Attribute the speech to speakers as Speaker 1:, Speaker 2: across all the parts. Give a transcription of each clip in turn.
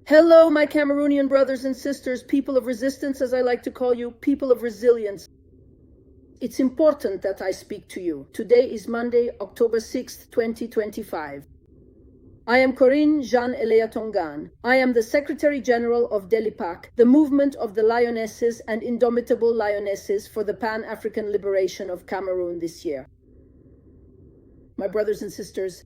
Speaker 1: Hello, my Cameroonian brothers and sisters, people of resistance, as I like to call you, people of resilience. It's important that I speak to you. Today is Monday, October 6th, 2025. I am Corinne Atangane. I am the Secretary General of LILIPAC, the movement of the lionesses and indomitable lionesses for the Pan-African liberation of Cameroon this year. My brothers and sisters,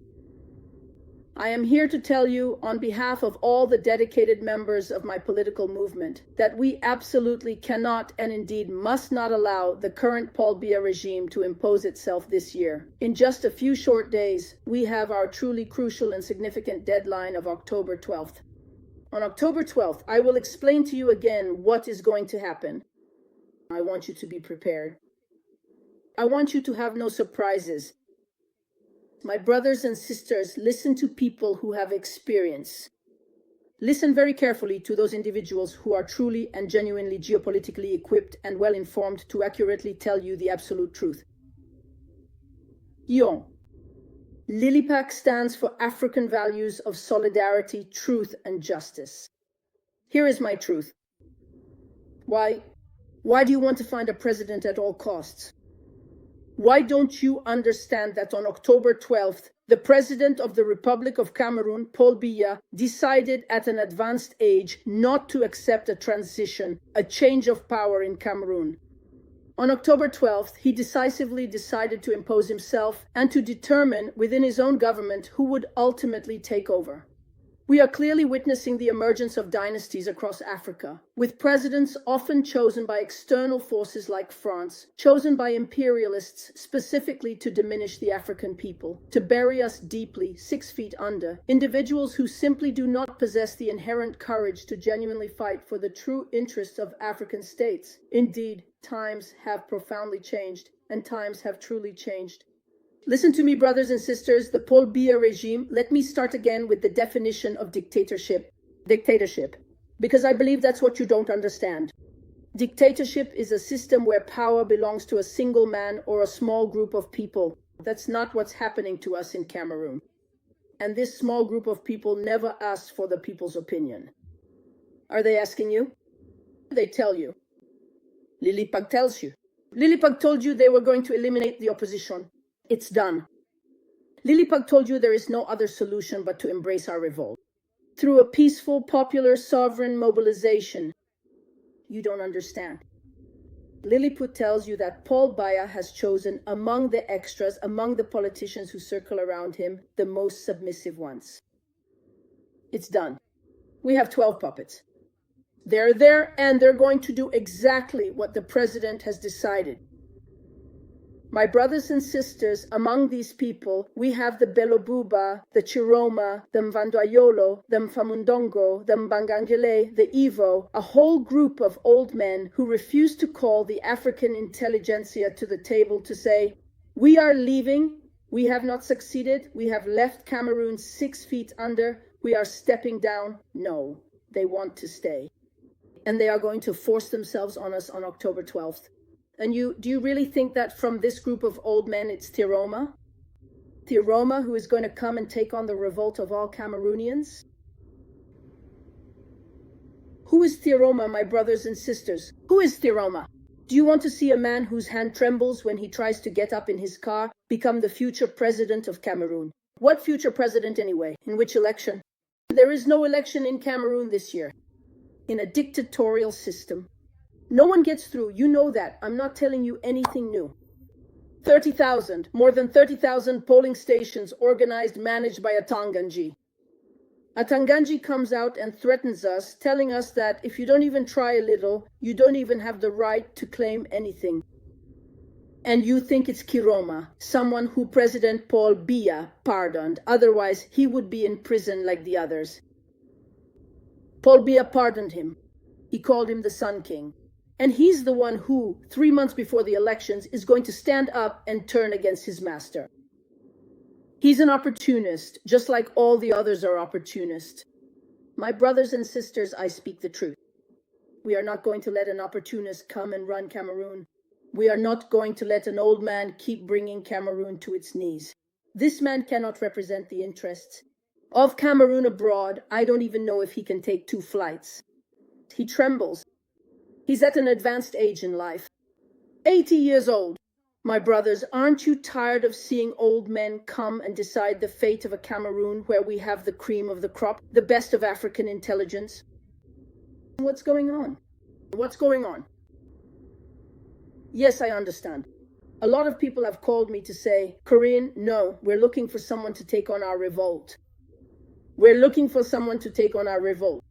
Speaker 1: I am here to tell you, on behalf of all the dedicated members of my political movement, that we absolutely cannot and indeed must not allow the current Paul Biya regime to impose itself this year. In just a few short days, we have our truly crucial and significant deadline of October 12th. On October 12th, I will explain to you again what is going to happen. I want you to be prepared. I want you to have no surprises. My brothers and sisters, listen to people who have experience. Listen very carefully to those individuals who are truly and genuinely geopolitically equipped and well informed to accurately tell you the absolute truth. Yon. LILIPAC stands for African values of solidarity, truth, and justice. Here is my truth. Why do you want to find a president at all costs? Why don't you understand that on October 12th, the President of the Republic of Cameroon, Paul Biya, decided at an advanced age not to accept a transition, a change of power in Cameroon? On October 12th, he decisively decided to impose himself and to determine within his own government who would ultimately take over. We are clearly witnessing the emergence of dynasties across Africa, with presidents often chosen by external forces like France, chosen by imperialists specifically to diminish the African people, to bury us deeply, 6 feet under, individuals who simply do not possess the inherent courage to genuinely fight for the true interests of African states. Indeed, times have profoundly changed, and times have truly changed. Listen to me, brothers and sisters, the Paul Biya regime. Let me start again with the definition of dictatorship. Dictatorship, because I believe that's what you don't understand. Dictatorship is a system where power belongs to a single man or a small group of people. That's not what's happening to us in Cameroon. And this small group of people never asked for the people's opinion. Are they asking you? They tell you. LILIPAC tells you. LILIPAC told you they were going to eliminate the opposition. It's done. LILIPAC told you there is no other solution but to embrace our revolt. Through a peaceful, popular, sovereign mobilization. You don't understand. LILIPAC tells you that Paul Biya has chosen among the extras, among the politicians who circle around him, the most submissive ones. It's done. We have 12 puppets. They're there and they're going to do exactly what the president has decided. My brothers and sisters, among these people, we have the Belobuba, the Chiroma, the Mvandoyolo, the Mfamundongo, the Mbangangele, the Ivo, a whole group of old men who refuse to call the African intelligentsia to the table to say, we are leaving, we have not succeeded, we have left Cameroon 6 feet under, we are stepping down. No, they want to stay. And they are going to force themselves on us on October 12th. And do you really think that from this group of old men it's Tiroma? Tiroma who is going to come and take on the revolt of all Cameroonians? Who is Tiroma, my brothers and sisters? Who is Tiroma? Do you want to see a man whose hand trembles when he tries to get up in his car become the future president of Cameroon? What future president anyway? In which election? There is no election in Cameroon this year. In a dictatorial system. No one gets through, you know that. I'm not telling you anything new. 30,000, more than 30,000 polling stations organized, managed by Atangane. Atangane comes out and threatens us, telling us that if you don't even try a little, you don't even have the right to claim anything. And you think it's Kiroma, someone who President Paul Biya pardoned, otherwise he would be in prison like the others. Paul Biya pardoned him. He called him the Sun King. And he's the one who, 3 months before the elections, is going to stand up and turn against his master. He's an opportunist, just like all the others are opportunists. My brothers and sisters, I speak the truth. We are not going to let an opportunist come and run Cameroon. We are not going to let an old man keep bringing Cameroon to its knees. This man cannot represent the interests. Of Cameroon abroad, I don't even know if he can take 2 flights. He trembles. He's at an advanced age in life. 80 years old. My brothers, aren't you tired of seeing old men come and decide the fate of a Cameroon where we have the cream of the crop, the best of African intelligence? What's going on? What's going on? Yes, I understand. A lot of people have called me to say, Corinne, no, we're looking for someone to take on our revolt. We're looking for someone to take on our revolt.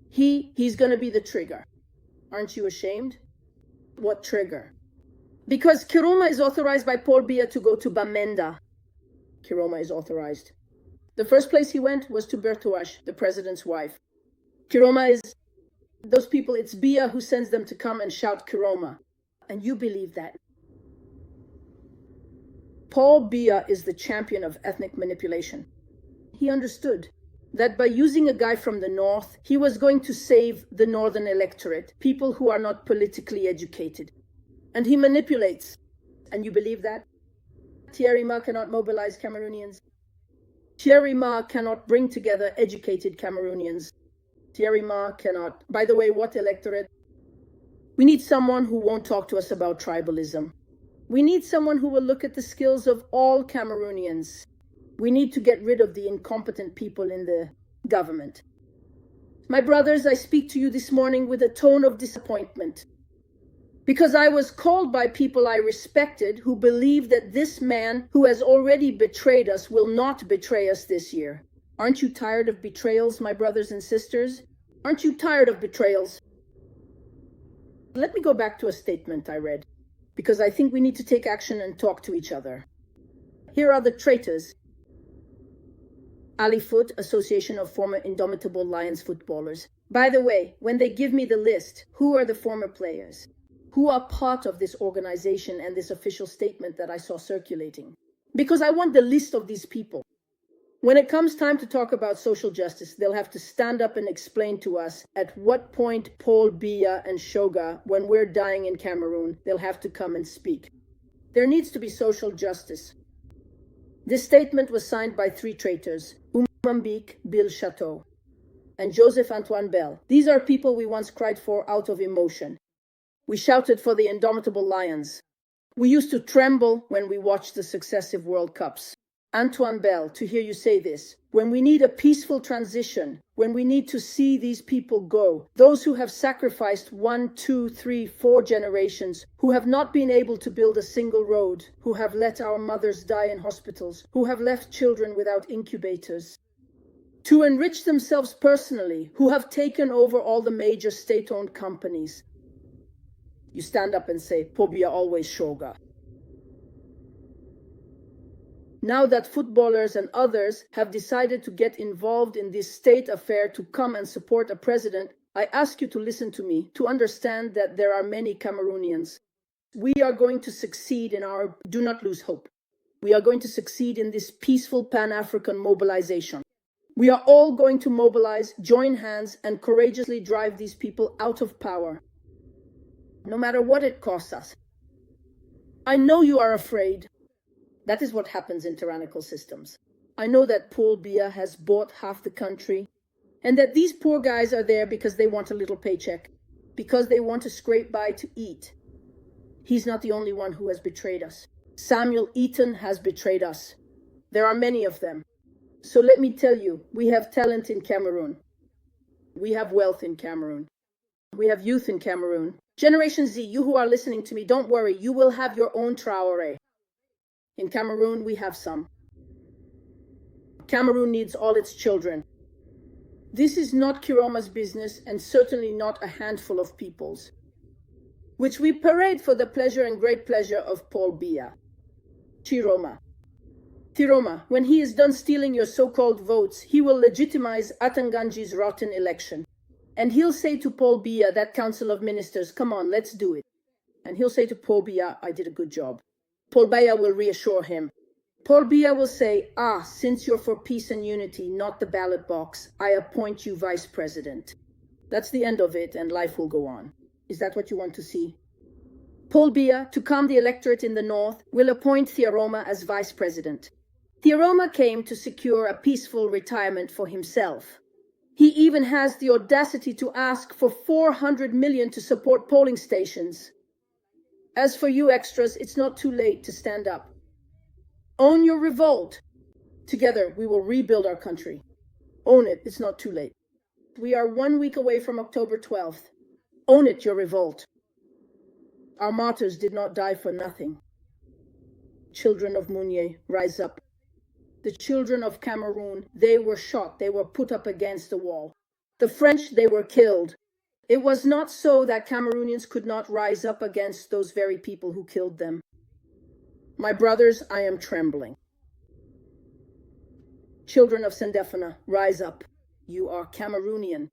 Speaker 1: He's going to be the trigger. Aren't you ashamed? What trigger? Because Kiroma is authorized by Paul Biya to go to Bamenda. Kiroma is authorized. The first place he went was to Bertouache, the president's wife. Kiroma is those people, it's Biya who sends them to come and shout Kiroma. And you believe that. Paul Biya is the champion of ethnic manipulation. He understood that by using a guy from the north, he was going to save the northern electorate, people who are not politically educated. And he manipulates. And you believe that? Thierry Ma cannot mobilize Cameroonians. Thierry Ma cannot bring together educated Cameroonians. Thierry Ma cannot. By the way, what electorate? We need someone who won't talk to us about tribalism. We need someone who will look at the skills of all Cameroonians. We need to get rid of the incompetent people in the government. My brothers, I speak to you this morning with a tone of disappointment. Because I was called by people I respected who believe that this man who has already betrayed us will not betray us this year. Aren't you tired of betrayals, my brothers and sisters? Aren't you tired of betrayals? Let me go back to a statement I read, because I think we need to take action and talk to each other. Here are the traitors. Alifoot, Association of Former Indomitable Lions Footballers. By the way, when they give me the list, who are the former players? Who are part of this organization and this official statement that I saw circulating? Because I want the list of these people. When it comes time to talk about social justice, they'll have to stand up and explain to us at what point Paul Biya and Shoga, when we're dying in Cameroon, they'll have to come and speak. There needs to be social justice. This statement was signed by 3 traitors, Umambik, Bill Chateau, and Joseph Antoine Bell. These are people we once cried for out of emotion. We shouted for the indomitable lions. We used to tremble when we watched the successive World Cups. Antoine Bell, to hear you say this, when we need a peaceful transition, when we need to see these people go, those who have sacrificed 1, 2, 3, 4 generations, who have not been able to build a single road, who have let our mothers die in hospitals, who have left children without incubators, to enrich themselves personally, who have taken over all the major state-owned companies. You stand up and say, Pobia always Shoga. Now that footballers and others have decided to get involved in this state affair to come and support a president, I ask you to listen to me, to understand that there are many Cameroonians. We are going to succeed in our, do not lose hope. We are going to succeed in this peaceful Pan-African mobilization. We are all going to mobilize, join hands, and courageously drive these people out of power, no matter what it costs us. I know you are afraid. That is what happens in tyrannical systems. I know that Paul Biya has bought half the country, and that these poor guys are there because they want a little paycheck, because they want to scrape by to eat. He's not the only one who has betrayed us. Samuel Eaton has betrayed us. There are many of them. So let me tell you, we have talent in Cameroon. We have wealth in Cameroon. We have youth in Cameroon. Generation Z, you who are listening to me, don't worry, you will have your own Traoré. In Cameroon, we have some. Cameroon needs all its children. This is not Kiroma's business, and certainly not a handful of people's, which we parade for the pleasure and great pleasure of Paul Biya. Chiroma. Tiroma, when he is done stealing your so-called votes, he will legitimize Atanganji's rotten election. And he'll say to Paul Biya, that council of ministers, come on, let's do it. And he'll say to Paul Biya, I did a good job. Paul Biya will reassure him. Paul Biya will say, since you're for peace and unity, not the ballot box, I appoint you vice president. That's the end of it, and life will go on. Is that what you want to see? Paul Biya, to calm the electorate in the north, will appoint Thiaroma as vice president. Thiroma came to secure a peaceful retirement for himself. He even has the audacity to ask for 400 million to support polling stations. As for you extras, it's not too late to stand up. Own your revolt. Together, we will rebuild our country. Own it, it's not too late. We are 1 week away from October 12th. Own it, your revolt. Our martyrs did not die for nothing. Children of Mounier, rise up. The children of Cameroon, they were shot, they were put up against the wall. The French, they were killed. It was not so that Cameroonians could not rise up against those very people who killed them. My brothers, I am trembling. Children of Sendefana, rise up. You are Cameroonian.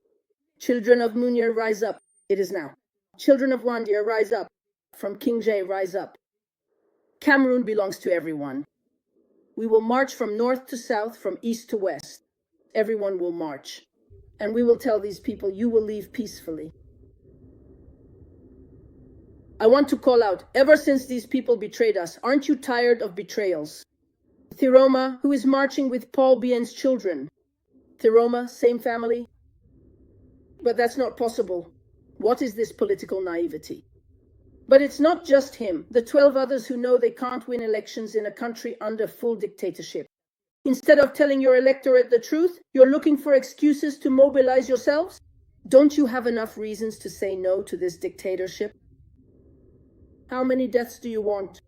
Speaker 1: Children of Mounier, rise up. It is now. Children of Wandir, rise up. From King J, rise up. Cameroon belongs to everyone. We will march from north to south, from east to west. Everyone will march. And we will tell these people, you will leave peacefully. I want to call out, ever since these people betrayed us, aren't you tired of betrayals? Thiroma, who is marching with Paul Bien's children. Thiroma, same family. But that's not possible. What is this political naivety? But it's not just him, the 12 others who know they can't win elections in a country under full dictatorship. Instead of telling your electorate the truth, you're looking for excuses to mobilize yourselves? Don't you have enough reasons to say no to this dictatorship? How many deaths do you want?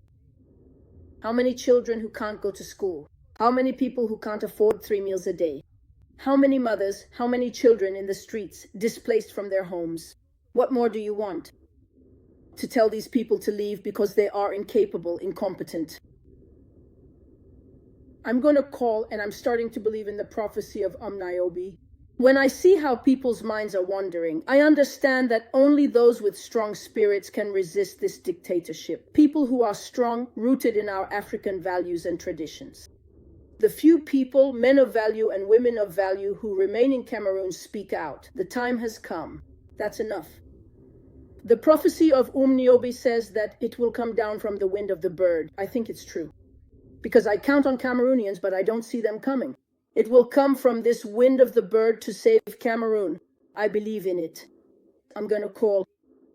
Speaker 1: How many children who can't go to school? How many people who can't afford 3 meals a day? How many mothers, how many children in the streets, displaced from their homes? What more do you want? To tell these people to leave because they are incapable, incompetent. I'm going to call, and I'm starting to believe in the prophecy of Niobe. When I see how people's minds are wandering, I understand that only those with strong spirits can resist this dictatorship. People who are strong, rooted in our African values and traditions. The few people, men of value and women of value, who remain in Cameroon speak out. The time has come. That's enough. The prophecy of Niobe says that it will come down from the wind of the bird. I think it's true. Because I count on Cameroonians, but I don't see them coming. It will come from this wind of the bird to save Cameroon. I believe in it. I'm going to call.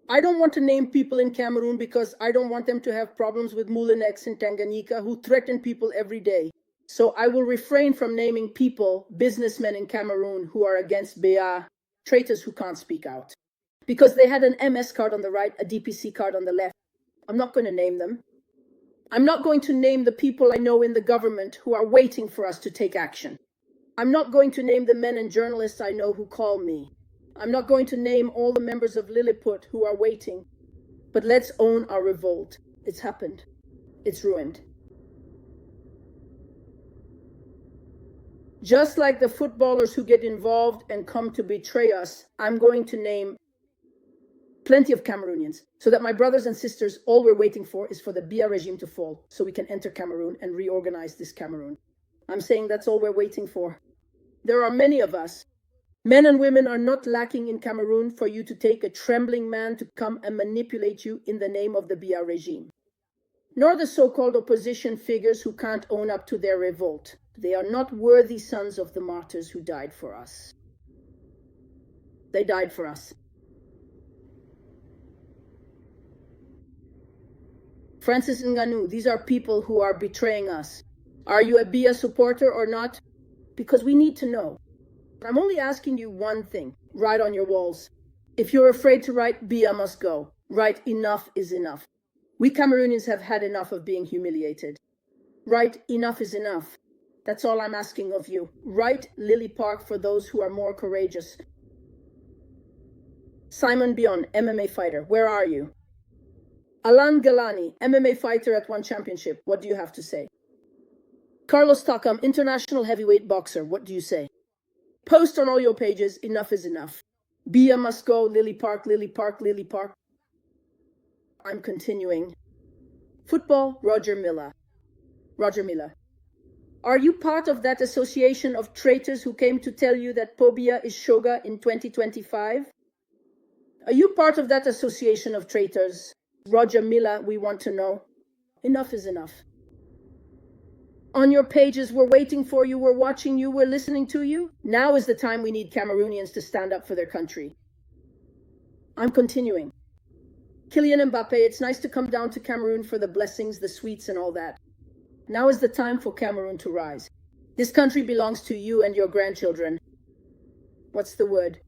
Speaker 1: I don't want to name people in Cameroon because I don't want them to have problems with Moulinex in Tanganyika who threaten people every day. So I will refrain from naming people, businessmen in Cameroon who are against BA, traitors who can't speak out. Because they had an MS card on the right, a DPC card on the left. I'm not going to name them. I'm not going to name the people I know in the government who are waiting for us to take action. I'm not going to name the men and journalists I know who call me. I'm not going to name all the members of LILIPAC who are waiting. But let's own our revolt. It's happened. It's ruined. Just like the footballers who get involved and come to betray us, I'm going to name plenty of Cameroonians, so that my brothers and sisters, all we're waiting for is for the Biya regime to fall, so we can enter Cameroon and reorganize this Cameroon. I'm saying that's all we're waiting for. There are many of us. Men and women are not lacking in Cameroon for you to take a trembling man to come and manipulate you in the name of the Biya regime. Nor the so-called opposition figures who can't own up to their revolt. They are not worthy sons of the martyrs who died for us. They died for us. Francis Ngannou, these are people who are betraying us. Are you a Biya supporter or not? Because we need to know. I'm only asking you one thing. Write on your walls. If you're afraid to write, Biya must go. Write, enough is enough. We Cameroonians have had enough of being humiliated. Write, enough is enough. That's all I'm asking of you. Write LILIPAC for those who are more courageous. Simon Bion, MMA fighter, where are you? Alan Galani, MMA fighter at One Championship, what do you have to say? Carlos Takam, international heavyweight boxer, what do you say? Post on all your pages, enough is enough. Biya must go, LILIPAC, LILIPAC, LILIPAC. I'm continuing. Football, Roger Milla. Roger Milla. Are you part of that association of traitors who came to tell you that Pobia is Shoga in 2025? Are you part of that association of traitors? Roger Milla, we want to know. Enough is enough. On your pages, we're waiting for you, we're watching you, we're listening to you. Now is the time we need Cameroonians to stand up for their country. I'm continuing. Kylian Mbappe, it's nice to come down to Cameroon for the blessings, the sweets, and all that. Now is the time for Cameroon to rise. This country belongs to you and your grandchildren. What's the word?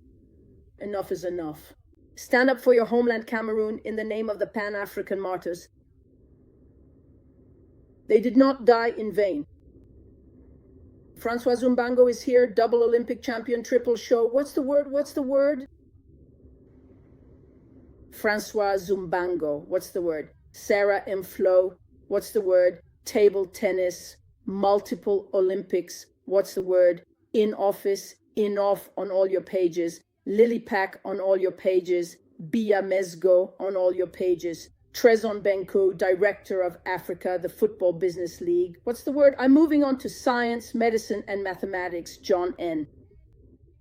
Speaker 1: Enough is enough. Stand up for your homeland, Cameroon, in the name of the Pan-African martyrs. They did not die in vain. Francois Zumbango is here, double Olympic champion, triple show. What's the word? What's the word? Francois Zumbango. What's the word? Sarah M. Flo. What's the word? Table tennis, multiple Olympics. What's the word? In office, in off on all your pages. LILIPAC on all your pages. Bia Mesgo on all your pages. Trezon Benko, Director of Africa, the Football Business League. What's the word? I'm moving on to science, medicine, and mathematics. John N.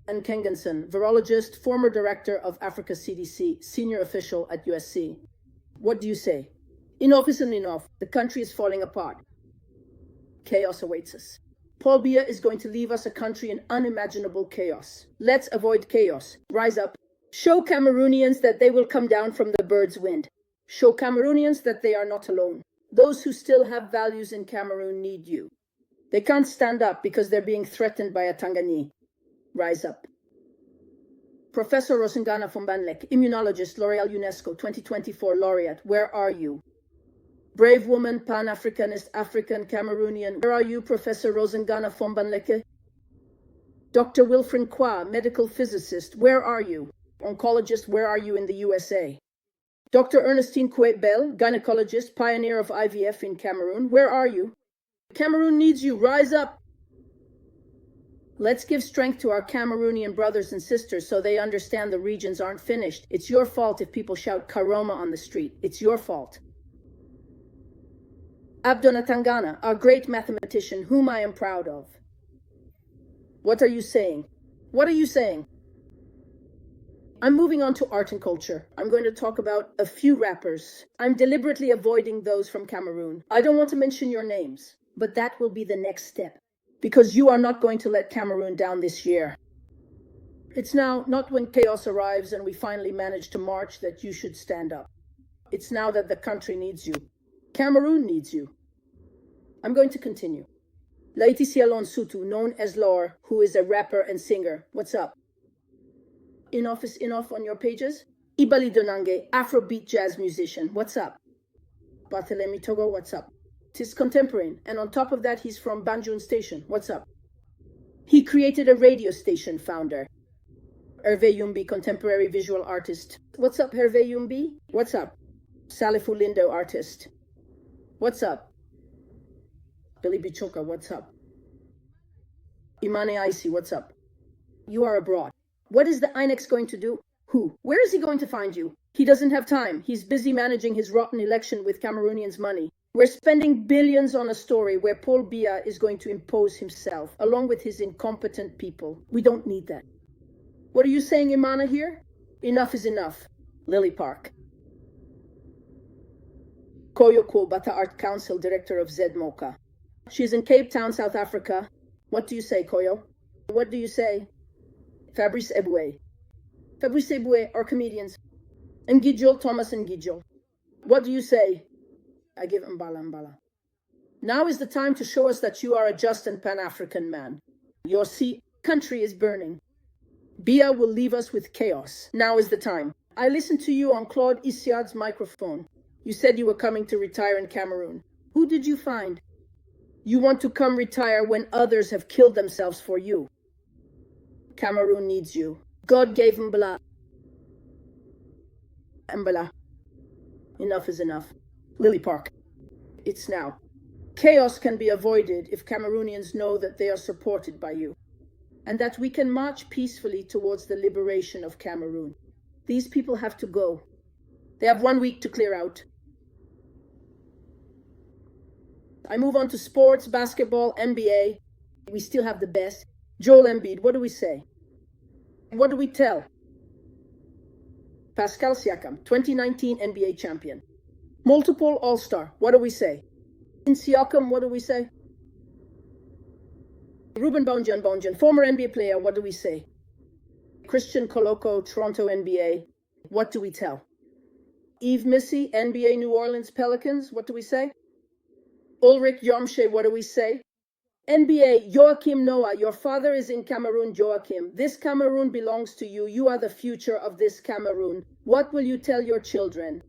Speaker 1: And Kengenson, virologist, former director of Africa CDC, senior official at USC. What do you say? Enough is enough. The country is falling apart. Chaos awaits us. Paul Biya is going to leave us a country in unimaginable chaos. Let's avoid chaos. Rise up. Show Cameroonians that they will come down from the bird's wind. Show Cameroonians that they are not alone. Those who still have values in Cameroon need you. They can't stand up because they're being threatened by Atangane. Rise up. Professor Rosengana Fombanlek, immunologist, L'Oréal UNESCO 2024 laureate, where are you? Brave woman, Pan-Africanist, African, Cameroonian, where are you, Professor Rosengana Fombanleke? Dr. Wilfred Kwa, medical physicist, where are you? Oncologist, where are you in the USA? Dr. Ernestine Kouet-Bell, gynecologist, pioneer of IVF in Cameroon, where are you? Cameroon needs you, rise up! Let's give strength to our Cameroonian brothers and sisters so they understand the regions aren't finished. It's your fault if people shout Karoma on the street. It's your fault. Corinne Atangane, our great mathematician, whom I am proud of. What are you saying? What are you saying? I'm moving on to art and culture. I'm going to talk about a few rappers. I'm deliberately avoiding those from Cameroon. I don't want to mention your names, but that will be the next step. Because you are not going to let Cameroon down this year. It's now not when chaos arrives and we finally manage to march that you should stand up. It's now that the country needs you. Cameroon needs you. I'm going to continue. Laetitia Lonsutu, known as Laure, who is a rapper and singer. What's up? In office, in off on your pages? Ibali Donange, Afrobeat jazz musician. What's up? Barthelemy Togo, what's up? Tis contemporary, and on top of that, he's from Banjul Station. What's up? He created a radio station founder. Hervé Yumbi, contemporary visual artist. What's up, Hervé Yumbi? What's up? Salifu Lindo, artist. What's up? Billy Bichoka, what's up? Imane Aisi, what's up? You are abroad. What is the INEX going to do? Who? Where is he going to find you? He doesn't have time. He's busy managing his rotten election with Cameroonians' money. We're spending billions on a story where Paul Biya is going to impose himself, along with his incompetent people. We don't need that. What are you saying, Imana, here? Enough is enough. LILIPAC. Koyo Bata Art Council, Director of ZMOCA. She's in Cape Town, South Africa. What do you say, Koyo? What do you say? Fabrice Eboué. Fabrice Eboué are comedians. Ngidjol, Thomas Ngidjol. What do you say? I give Mbala. Now is the time to show us that you are a just and Pan-African man. Your country is burning. Biya will leave us with chaos. Now is the time. I listened to you on Claude Isiad's microphone. You said you were coming to retire in Cameroon. Who did you find? You want to come retire when others have killed themselves for you. Cameroon needs you. God gave Mbala. Mbala. Enough is enough. LILIPAC. It's now. Chaos can be avoided if Cameroonians know that they are supported by you, and that we can march peacefully towards the liberation of Cameroon. These people have to go. They have 1 week to clear out. I move on to sports, basketball, NBA. We still have the best. Joel Embiid, what do we say? What do we tell? Pascal Siakam, 2019 NBA champion. Multiple All-Star, what do we say? In Siakam, what do we say? Ruben Bonjan, former NBA player, what do we say? Christian Coloco, Toronto NBA, what do we tell? Yves Missy, NBA New Orleans Pelicans, what do we say? Ulrich Yomshe, what do we say? NBA, Joachim Noah, your father is in Cameroon, Joachim. This Cameroon belongs to you. You are the future of this Cameroon. What will you tell your children?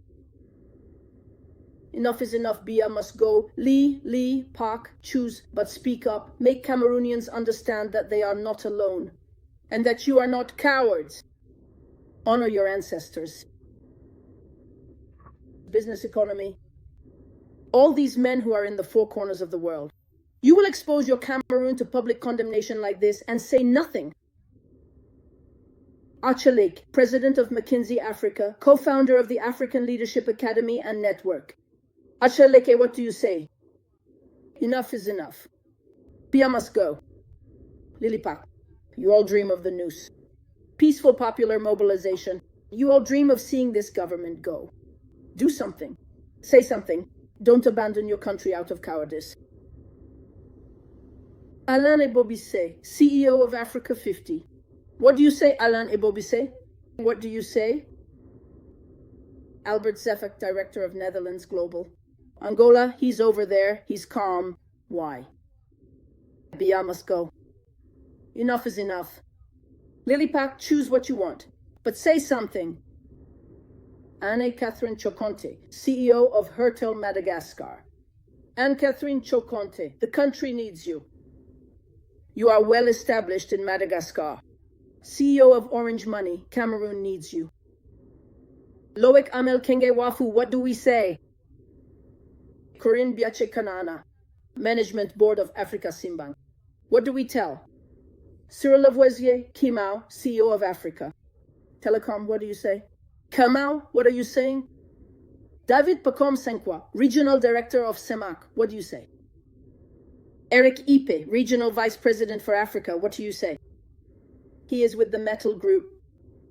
Speaker 1: Enough is enough. Biya must go. LILIPAC, choose but speak up. Make Cameroonians understand that they are not alone and that you are not cowards. Honor your ancestors. Business economy. All these men who are in the four corners of the world. You will expose your Cameroon to public condemnation like this and say nothing. Acha Lake, president of McKinsey Africa, co-founder of the African Leadership Academy and Network. Acha Leke, what do you say? Enough is enough. Biya must go. LILIPAC, you all dream of the noose. Peaceful popular mobilization. You all dream of seeing this government go. Do something. Say something. Don't abandon your country out of cowardice. Alain Ebobisse, CEO of Africa 50. What do you say, Alain Ebobisse? What do you say? Albert Zefek, Director of Netherlands Global. Angola, he's over there. He's calm. Why? Biya must go. Enough is enough. LILIPAC, choose what you want, but say something. Anne-Catherine Chokonte, CEO of Hertel Madagascar. Anne-Catherine Chokonte, the country needs you. You are well established in Madagascar. CEO of Orange Money, Cameroon needs you. Loic Amel Kenge Wafu, what do we say? Corinne Kanana, Management Board of Africa Simbank. What do we tell? Cyril Lavoisier Kimau, CEO of Africa. Telecom, what do you say? Kamau, what are you saying? David Pacom Senkwa, Regional Director of CEMAC, what do you say? Eric Ipe, Regional Vice President for Africa, what do you say? He is with the Metal Group.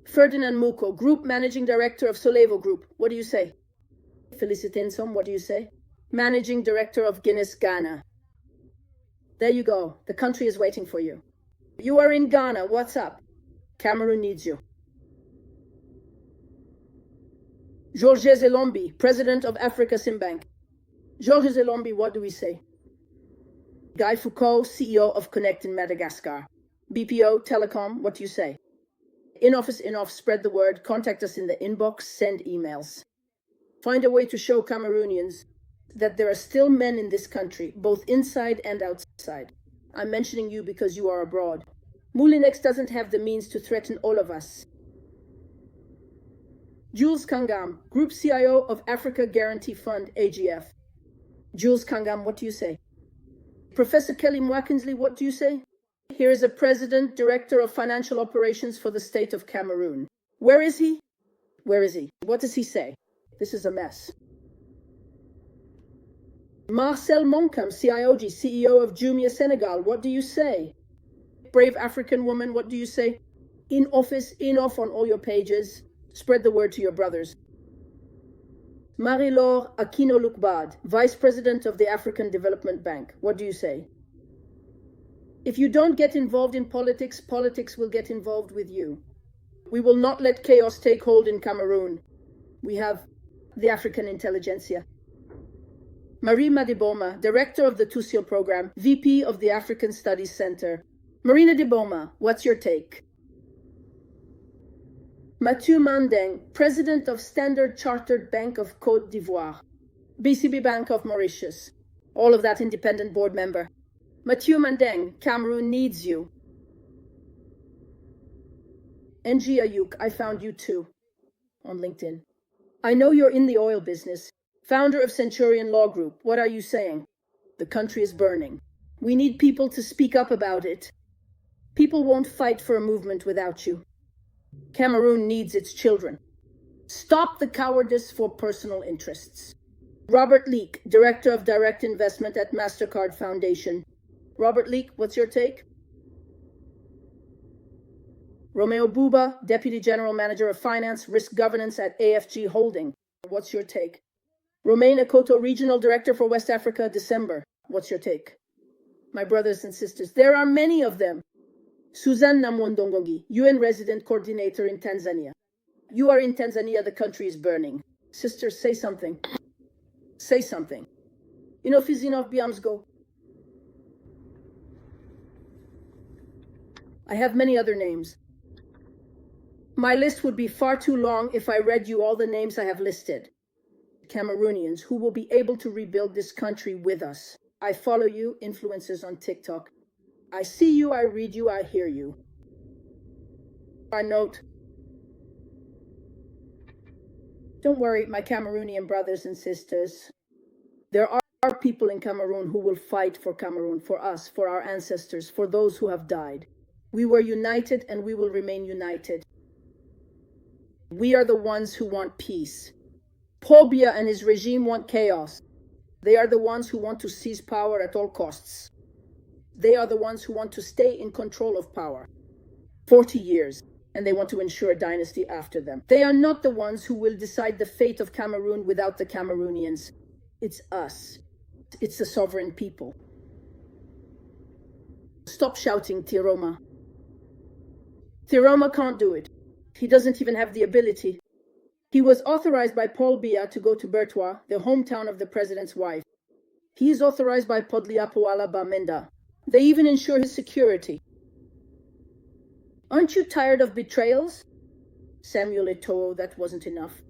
Speaker 1: Ferdinand Muko, Group Managing Director of Solevo Group, what do you say? Felicite Nsom, what do you say? Managing Director of Guinness Ghana. There you go, the country is waiting for you. You are in Ghana, what's up? Cameroon needs you. Georges Elombi, President of Africa Simbank. Georges Elombi, what do we say? Guy Foucault, CEO of Connect in Madagascar. BPO, Telecom, what do you say? In office, spread the word, contact us in the inbox, send emails. Find a way to show Cameroonians that there are still men in this country, both inside and outside. I'm mentioning you because you are abroad. Moulinex doesn't have the means to threaten all of us. Jules Kangam, Group CIO of Africa Guarantee Fund, AGF. Jules Kangam, what do you say? Professor Kelly Mwakinsley, what do you say? Here is a President, Director of Financial Operations for the state of Cameroon. Where is he? Where is he? What does he say? This is a mess. Marcel Monkam, CIOG, CEO of Jumia Senegal, what do you say? Brave African woman, what do you say? In office, in off on all your pages. Spread the word to your brothers. Marie-Laure Aquino-Lukbad, Vice President of the African Development Bank. What do you say? If you don't get involved in politics, politics will get involved with you. We will not let chaos take hold in Cameroon. We have the African intelligentsia. Marie Madiboma, Director of the Tusil Program, VP of the African Studies Center. Marina Diboma, what's your take? Mathieu Mandeng, President of Standard Chartered Bank of Côte d'Ivoire, BCB Bank of Mauritius, all of that independent board member. Mathieu Mandeng, Cameroon needs you. NG Ayuk, I found you too, on LinkedIn. I know you're in the oil business, founder of Centurion Law Group. What are you saying? The country is burning. We need people to speak up about it. People won't fight for a movement without you. Cameroon needs its children. Stop the cowardice for personal interests. Robert Leake, Director of Direct Investment at MasterCard Foundation. Robert Leake, what's your take? Romeo Buba, Deputy General Manager of Finance, Risk Governance at AFG Holding. What's your take? Romain Akoto, Regional Director for West Africa, December. What's your take? My brothers and sisters, there are many of them. Suzanne Namwondongogi, UN resident coordinator in Tanzania. You are in Tanzania, the country is burning. Sisters, say something. Say something. Enough is enough, Biamsgo. I have many other names. My list would be far too long if I read you all the names I have listed. Cameroonians who will be able to rebuild this country with us. I follow you, influencers on TikTok. I see you, I read you, I hear you. I note. Don't worry, my Cameroonian brothers and sisters. There are people in Cameroon who will fight for Cameroon, for us, for our ancestors, for those who have died. We were united and we will remain united. We are the ones who want peace. Paul Biya and his regime want chaos. They are the ones who want to seize power at all costs. They are the ones who want to stay in control of power. 40 years, and they want to ensure a dynasty after them. They are not the ones who will decide the fate of Cameroon without the Cameroonians. It's us. It's the sovereign people. Stop shouting, Tiroma. Tiroma can't do it. He doesn't even have the ability. He was authorized by Paul Biya to go to Bertois, the hometown of the president's wife. He is authorized by Podliapoala Bamenda. They even ensure his security. Aren't you tired of betrayals? Samuel Eto'o, that wasn't enough.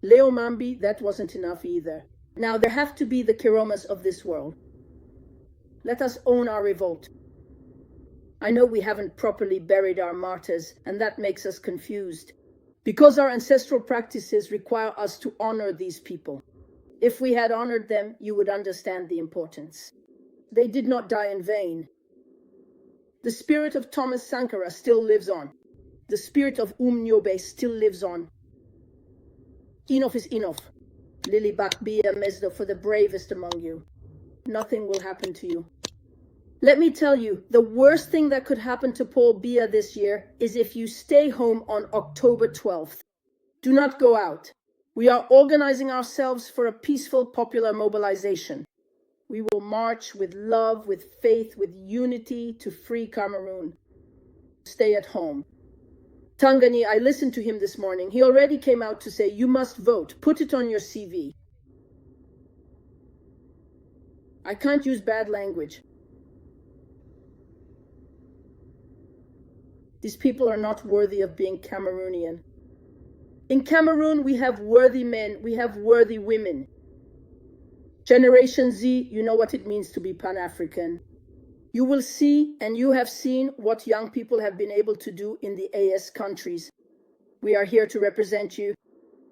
Speaker 1: Leo Mambi, that wasn't enough either. Now there have to be the Kiromas of this world. Let us own our revolt. I know we haven't properly buried our martyrs, and that makes us confused. Because our ancestral practices require us to honor these people. If we had honored them, you would understand the importance. They did not die in vain. The spirit of Thomas Sankara still lives on. The spirit of Nyobe still lives on. Enough is enough. LILIPAC Biya Mesdo for the bravest among you. Nothing will happen to you. Let me tell you, the worst thing that could happen to Paul Biya this year is if you stay home on October 12th. Do not go out. We are organizing ourselves for a peaceful popular mobilization. We will march with love, with faith, with unity to free Cameroon. Stay at home. Atangane, I listened to him this morning. He already came out to say, you must vote. Put it on your CV. I can't use bad language. These people are not worthy of being Cameroonian. In Cameroon, we have worthy men, we have worthy women. Generation Z, you know what it means to be Pan-African. You will see, and you have seen, what young people have been able to do in the AS countries. We are here to represent you.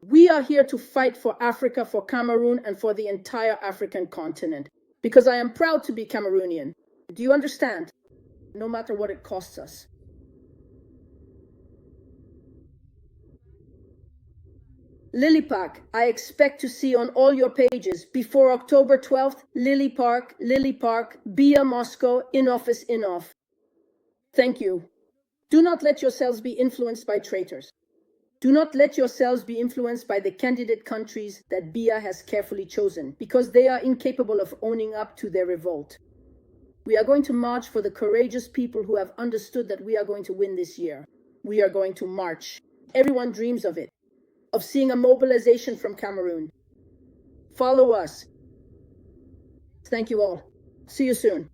Speaker 1: We are here to fight for Africa, for Cameroon, and for the entire African continent. Because I am proud to be Cameroonian. Do you understand? No matter what it costs us. LILIPAC, I expect to see on all your pages before October 12th, LILIPAC, Biya Moscow, in office, in off. Thank you. Do not let yourselves be influenced by traitors. Do not let yourselves be influenced by the candidate countries that Biya has carefully chosen, because they are incapable of owning up to their revolt. We are going to march for the courageous people who have understood that we are going to win this year. We are going to march. Everyone dreams of it. Of seeing a mobilization from Cameroon. Follow us. Thank you all. See you soon.